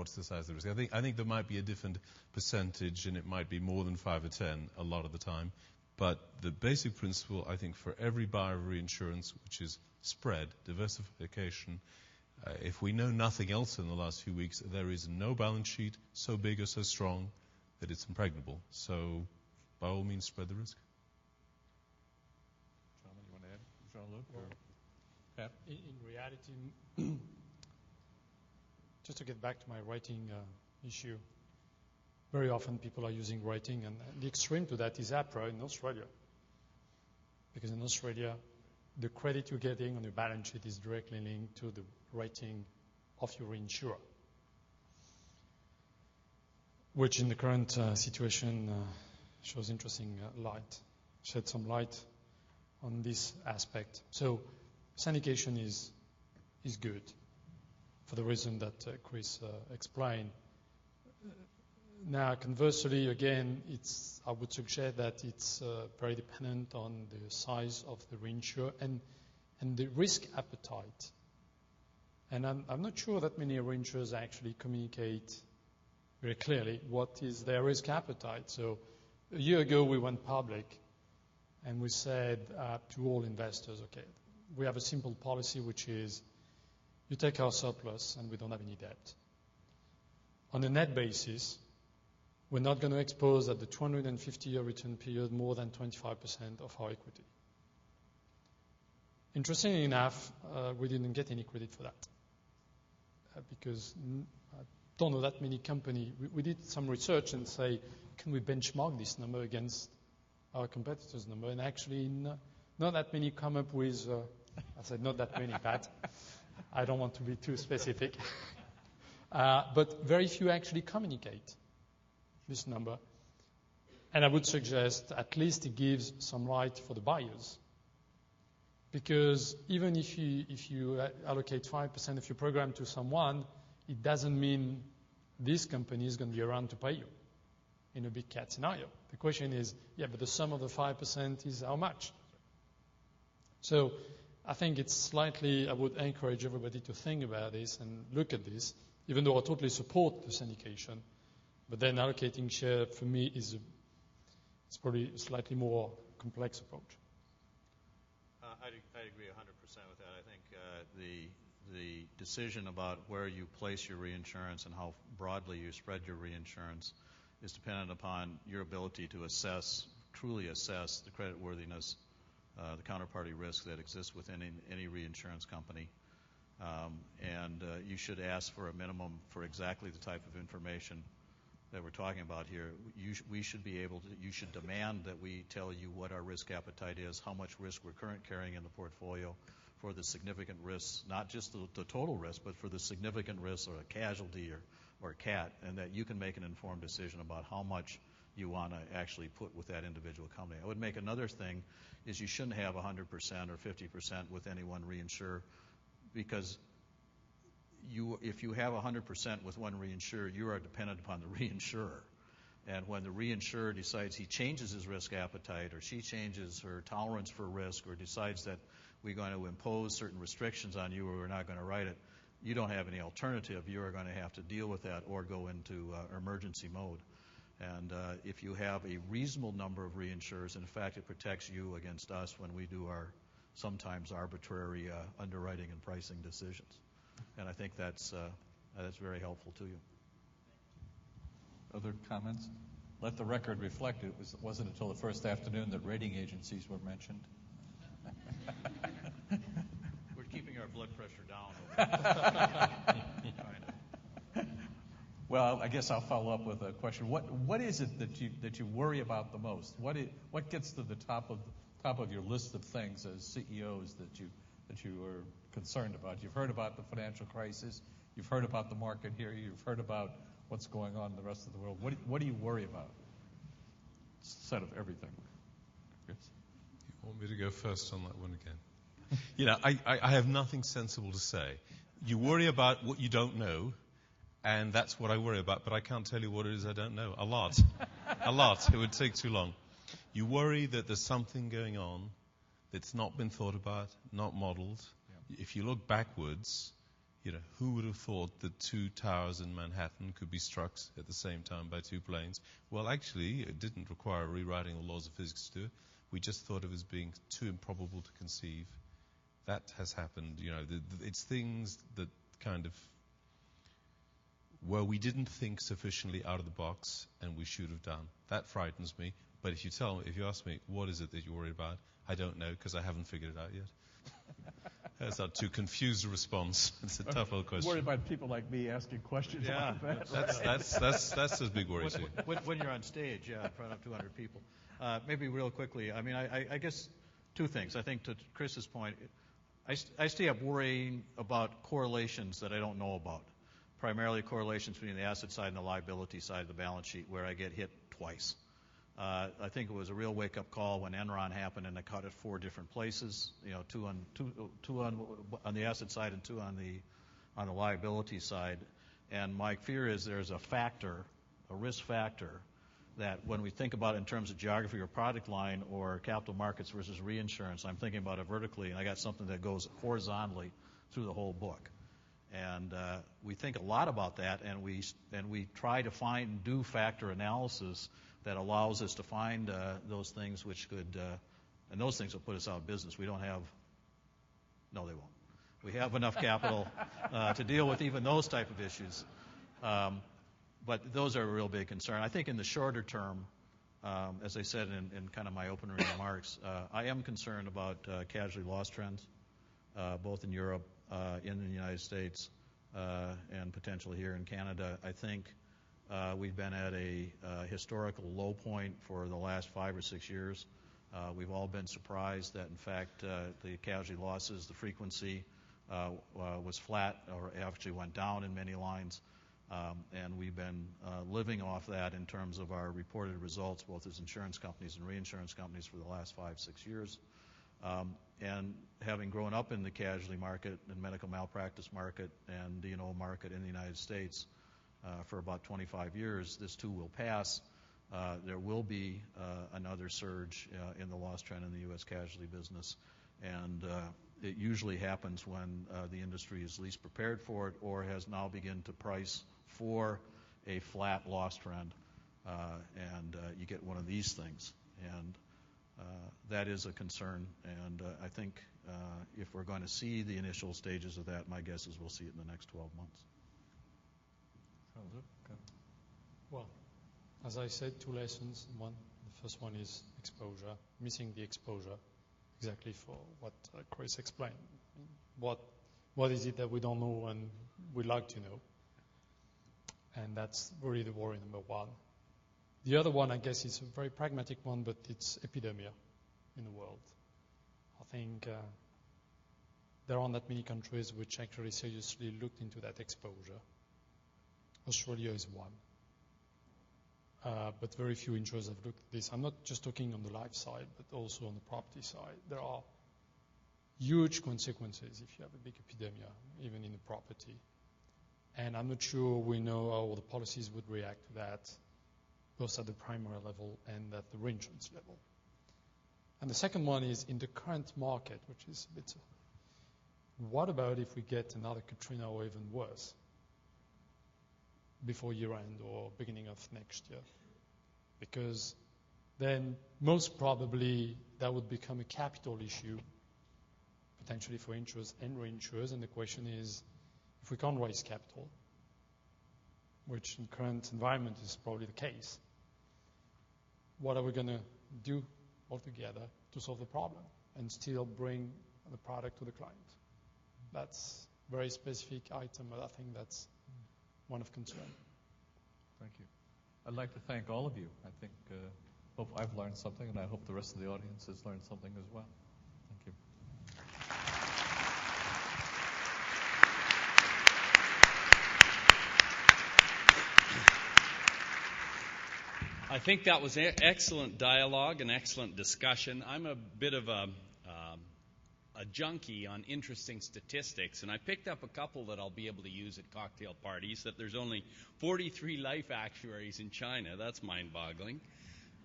what's the size of the risk. I think there might be a different percentage, and it might be more than 5 or 10 a lot of the time. But the basic principle, I think, for every buyer of reinsurance, which is spread, diversification, if we know nothing else in the last few weeks, there is no balance sheet so big or so strong that it's impregnable. So, by all means, spread the risk. John, you want to add? Jean-Luc? Or Pat? In reality, just to get back to my rating issue, very often people are using rating, and the extreme to that is APRA in Australia. Because in Australia, the credit you're getting on your balance sheet is directly linked to the rating of your reinsurer, which in the current situation shows interesting shed some light on this aspect. So syndication is good for the reason that Chris explained. Now, conversely, again, I would suggest that it's very dependent on the size of the reinsurer and the risk appetite. And I'm not sure that many reinsurers actually communicate very clearly what is their risk appetite. So a year ago, we went public, and we said to all investors, okay, we have a simple policy, which is you take our surplus, and we don't have any debt. On a net basis, we're not going to expose at the 250-year return period more than 25% of our equity. Interestingly enough, we didn't get any credit for that because I don't know that many companies. We did some research and say, can we benchmark this number against our competitors' number? And actually, not that many come up with, I said not that many, Pat. I don't want to be too specific. But very few actually communicate this number. And I would suggest at least it gives some light for the buyers. Because even if you allocate 5% of your program to someone, it doesn't mean this company is going to be around to pay you in a big cat scenario. The question is, but the sum of the 5% is how much? So I think it's slightly, I would encourage everybody to think about this and look at this, even though I totally support the syndication. But then allocating share, for me, it's probably a slightly more complex approach. I agree 100% with that. I think the decision about where you place your reinsurance and how broadly you spread your reinsurance is dependent upon your ability to truly assess the creditworthiness, the counterparty risk that exists within any reinsurance company. And you should ask for a minimum for exactly the type of information that we're talking about here. You should demand that we tell you what our risk appetite is, how much risk we're currently carrying in the portfolio for the significant risks, not just the total risk, but for the significant risks or a casualty or a cat, and that you can make an informed decision about how much you want to actually put with that individual company. I would make another thing is you shouldn't have 100% or 50% with any one reinsurer, because if you have 100% with one reinsurer, you are dependent upon the reinsurer. And when the reinsurer decides he changes his risk appetite, or she changes her tolerance for risk, or decides that we're going to impose certain restrictions on you or we're not going to write it, you don't have any alternative. You are going to have to deal with that or go into emergency mode. And if you have a reasonable number of reinsurers, in fact, it protects you against us when we do our sometimes arbitrary underwriting and pricing decisions. And I think that's very helpful to you. Other comments? Let the record reflect it wasn't until the first afternoon that rating agencies were mentioned. We're keeping our blood pressure down. Well, I guess I'll follow up with a question. What is it that you worry about the most? What gets to the top of your list of things as CEOs that you are concerned about? You've heard about the financial crisis. You've heard about the market here. You've heard about what's going on in the rest of the world. What do you worry about? Instead of everything. Yes. You want me to go first on that one again? I have nothing sensible to say. You worry about what you don't know, and that's what I worry about, but I can't tell you what it is I don't know. A lot. A lot. It would take too long. You worry that there's something going on that's not been thought about, not modeled. Yeah. If you look backwards, who would have thought that 2 towers in Manhattan could be struck at the same time by 2 planes? Well, actually, it didn't require rewriting the laws of physics to do it. We just thought of it as being too improbable to conceive. That has happened. It's things that kind of where we didn't think sufficiently out of the box and we should have done. That frightens me. But if you ask me, what is it that you're worried about? I don't know, because I haven't figured it out yet. That's not too confused a response. It's a tough old question. Worried about people like me asking questions like that. That's a big worry too. When you're on stage, in front of 200 people. Maybe real quickly, I guess 2 things. I think to Chris's point, I stay up worrying about correlations that I don't know about, primarily correlations between the asset side and the liability side of the balance sheet, where I get hit twice. I think it was a real wake-up call when Enron happened, and I caught it 4 different places. 2 on the asset side and 2 on the liability side. And my fear is there's a risk factor, that when we think about it in terms of geography or product line or capital markets versus reinsurance, I'm thinking about it vertically, and I got something that goes horizontally through the whole book. And we think a lot about that, and we try to do factor analysis that allows us to find those things which could, and those things will put us out of business. They won't. We have enough capital to deal with even those type of issues. But those are a real big concern. I think in the shorter term, as I said in kind of my opening remarks, I am concerned about casualty loss trends, both in Europe, in the United States, and potentially here in Canada. I think we've been at a historical low point for the last 5 or 6 years. We've all been surprised that, in fact, the casualty losses, the frequency was flat or actually went down in many lines. And we've been living off that in terms of our reported results, both as insurance companies and reinsurance companies, for the last 5, 6 years. And having grown up in the casualty market and medical malpractice market and D&O market in the United States for about 25 years, this too will pass. There will be another surge in the loss trend in the U.S. casualty business. And it usually happens when the industry is least prepared for it or has now begun to price for a flat loss trend. And you get one of these things. And that is a concern. And I think if we're going to see the initial stages of that, my guess is we'll see it in the next 12 months. Okay. Well, as I said, 2 lessons. The first one is exposure, missing the exposure, exactly for what Chris explained. What is it that we don't know and we'd like to know? And that's really the worry number 1. The other one, I guess, is a very pragmatic one, but it's epidemia in the world. I think there aren't that many countries which actually seriously looked into that exposure. Australia is one. But very few insurers have looked at this. I'm not just talking on the life side, but also on the property side. There are huge consequences if you have a big epidemia, even in the property. And I'm not sure we know how the policies would react to that, both at the primary level and at the reinsurance level. And the second one is in the current market, which is a bit, what about if we get another Katrina or even worse before year-end or beginning of next year? Because then most probably that would become a capital issue, potentially for insurers and reinsurers. And the question is, if we can't raise capital, which in current environment is probably the case, what are we going to do altogether to solve the problem and still bring the product to the client? That's a very specific item, but I think that's one of concern. Thank you. I'd like to thank all of you. I think, hope I've learned something, and I hope the rest of the audience has learned something as well. Thank you. I think that was excellent dialogue and excellent discussion. I'm a bit of a junkie on interesting statistics, and I picked up a couple that I'll be able to use at cocktail parties, that there's only 43 life actuaries in China. That's mind-boggling.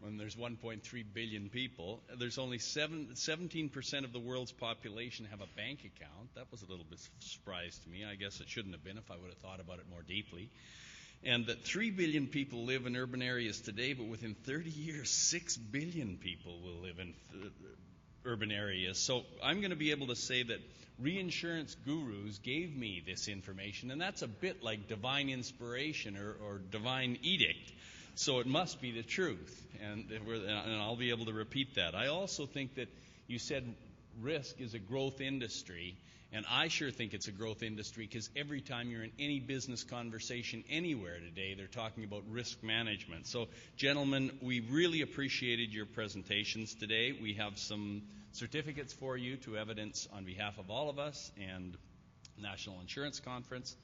when there's 1.3 billion people. There's only 17% of the world's population have a bank account. That was a little bit of a surprise to me. I guess it shouldn't have been if I would have thought about it more deeply. And that 3 billion people live in urban areas today, but within 30 years, 6 billion people will live in urban areas. So I'm going to be able to say that reinsurance gurus gave me this information, and that's a bit like divine inspiration or divine edict. So it must be the truth, and I'll be able to repeat that. I also think that you said risk is a growth industry, and I sure think it's a growth industry because every time you're in any business conversation anywhere today, they're talking about risk management. So, gentlemen, we really appreciated your presentations today. We have some certificates for you to evidence on behalf of all of us and National Insurance Conference.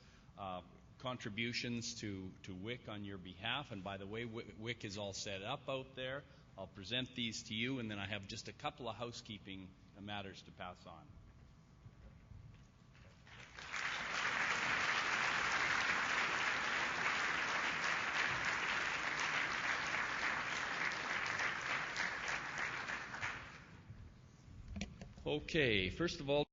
Contributions to WIC on your behalf. And by the way, WIC is all set up out there. I'll present these to you, and then I have just a couple of housekeeping matters to pass on. Okay, first of all,